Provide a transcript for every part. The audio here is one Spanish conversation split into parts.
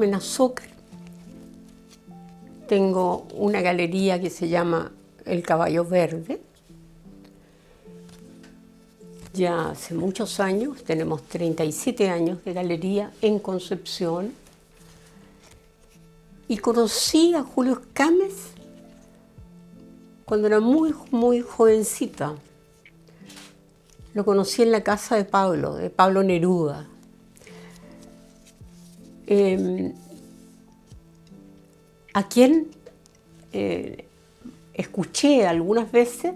Carmen Azócar. Tengo una galería que se llama El Caballo Verde. Ya hace muchos años, tenemos 37 años de galería en Concepción. Y conocí a Julio Escames cuando era muy jovencita. Lo conocí en la casa de Pablo Neruda. A quien escuché algunas veces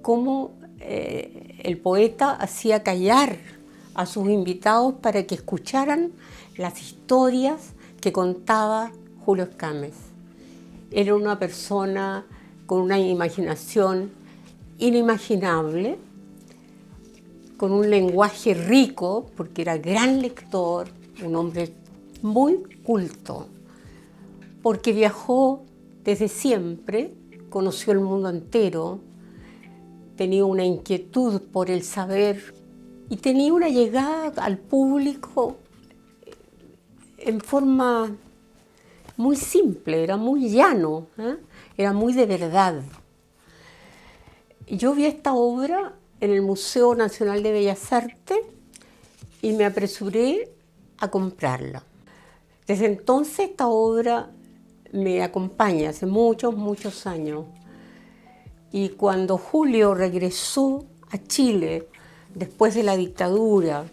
cómo el poeta hacía callar a sus invitados para que escucharan las historias que contaba Julio Escames. Era una persona con una imaginación inimaginable, con un lenguaje rico, porque era gran lector, un hombre muy culto, porque viajó desde siempre, conoció el mundo entero, tenía una inquietud por el saber y tenía una llegada al público en forma muy simple, era muy llano, era muy de verdad. Yo vi esta obra en el Museo Nacional de Bellas Artes y me apresuré a comprarla. Desde entonces esta obra me acompaña hace muchos años. Y cuando Julio regresó a Chile después de la dictadura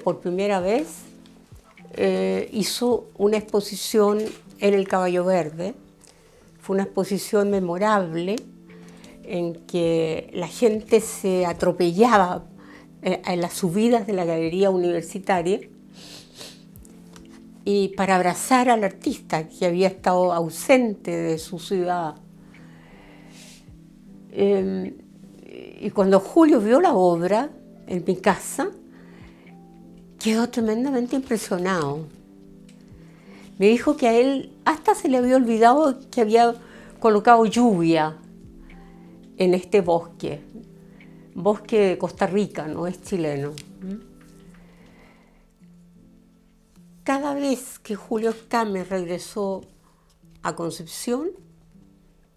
por primera vez, hizo una exposición en el Caballo Verde. Fue una exposición memorable en que la gente se atropellaba en las subidas de la galería universitaria y para abrazar al artista que había estado ausente de su ciudad. Y cuando Julio vio la obra en mi casa, quedó tremendamente impresionado. Me dijo que a él hasta se le había olvidado que había colocado lluvia en este bosque de Costa Rica, no es chileno. Cada vez que Julio Escames regresó a Concepción,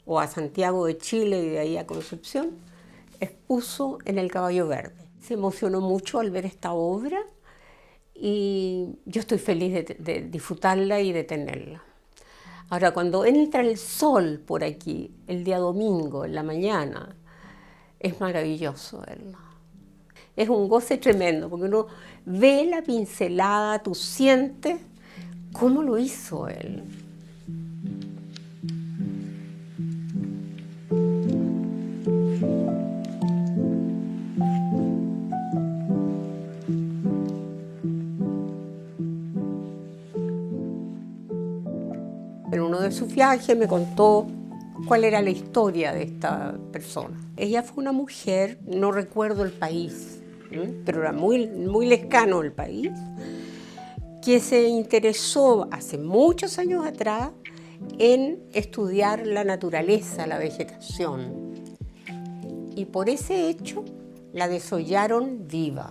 o a Santiago de Chile y de ahí a Concepción, expuso en el Caballo Verde. Se emocionó mucho al ver esta obra y yo estoy feliz de disfrutarla y de tenerla. Ahora, cuando entra el sol por aquí, el día domingo, en la mañana, es maravilloso verlo. Es un goce tremendo, porque uno ve la pincelada, tú sientes cómo lo hizo él. En uno de sus viajes me contó cuál era la historia de esta persona. Ella fue una mujer, no recuerdo el país, pero era muy lejano el país, que se interesó hace muchos años atrás en estudiar la naturaleza, la vegetación. Y por ese hecho la desollaron viva.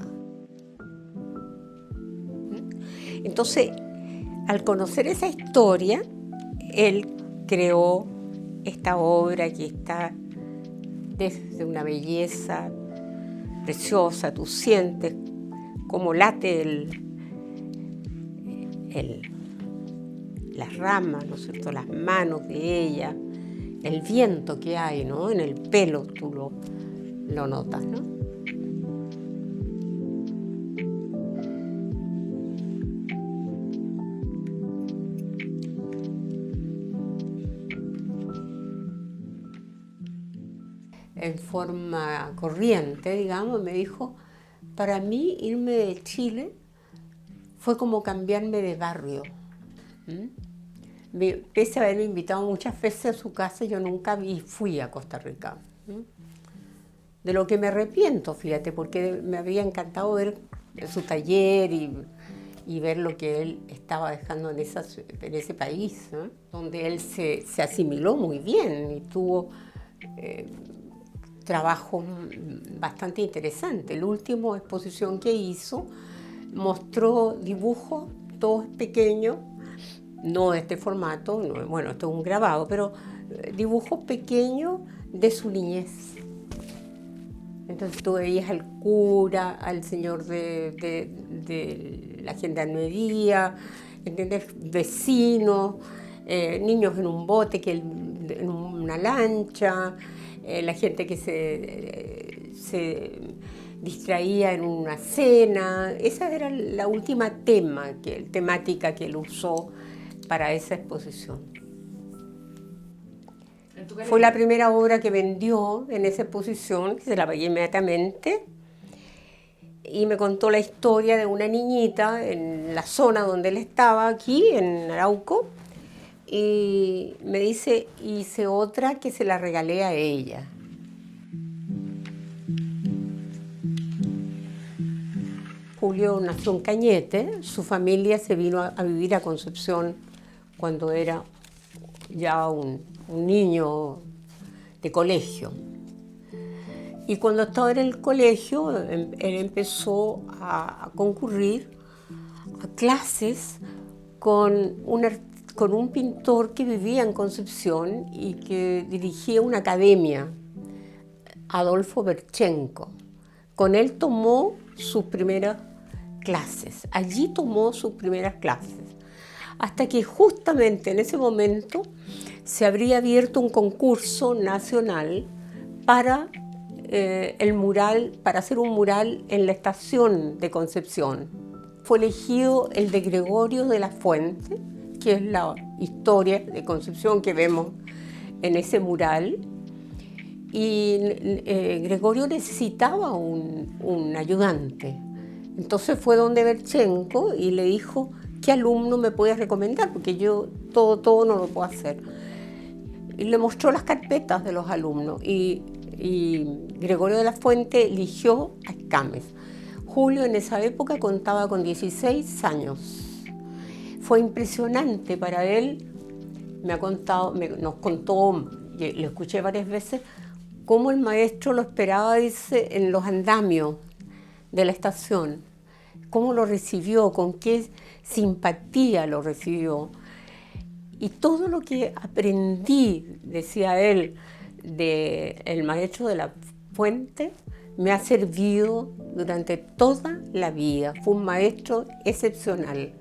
Entonces, al conocer esa historia, él creó esta obra que está desde una belleza preciosa. Tú sientes cómo late las ramas, ¿no es cierto?, las manos de ella, el viento que hay, ¿no?, en el pelo, tú lo notas, ¿no? En forma corriente, digamos, me dijo, para mí irme de Chile fue como cambiarme de barrio. Pese a haberme invitado muchas veces a su casa, yo nunca fui a Costa Rica. De lo que me arrepiento, fíjate, porque me había encantado ver su taller y ver lo que él estaba dejando en ese país, ¿no?, donde él se asimiló muy bien y tuvo trabajo bastante interesante. La última exposición que hizo mostró dibujos, todos pequeños, no de este formato, no, bueno, esto es un grabado, pero dibujos pequeños de su niñez. Entonces tú veías al cura, al señor de la gendarmería, ¿entiendes? Vecinos, niños en un bote, en una lancha, la gente que se distraía en una cena. Esa era la última temática que él usó para esa exposición. Fue la primera obra que vendió en esa exposición, que se la pagué inmediatamente, y me contó la historia de una niñita en la zona donde él estaba, aquí en Arauco, y me dice, hice otra que se la regalé a ella. Julio nació en Cañete, su familia se vino a vivir a Concepción cuando era ya un niño de colegio. Y cuando estaba en el colegio, él empezó a concurrir a clases con un pintor que vivía en Concepción y que dirigía una academia, Adolfo Berchenko. Con él tomó sus primeras clases, allí tomó sus primeras clases, hasta que justamente en ese momento se habría abierto un concurso nacional para el mural, para hacer un mural en la estación de Concepción. Fue elegido el de Gregorio de la Fuente, que es la historia de Concepción que vemos en ese mural. Y Gregorio necesitaba un ayudante. Entonces fue donde Berchenko y le dijo, ¿qué alumno me puedes recomendar? Porque yo todo no lo puedo hacer. Y le mostró las carpetas de los alumnos y Gregorio de la Fuente eligió a Escames. Julio en esa época contaba con 16 años. Fue impresionante para él, nos contó, lo escuché varias veces, cómo el maestro lo esperaba, dice, en los andamios de la estación, cómo lo recibió, con qué simpatía lo recibió. Y todo lo que aprendí, decía él, del maestro de la Fuente, me ha servido durante toda la vida. Fue un maestro excepcional.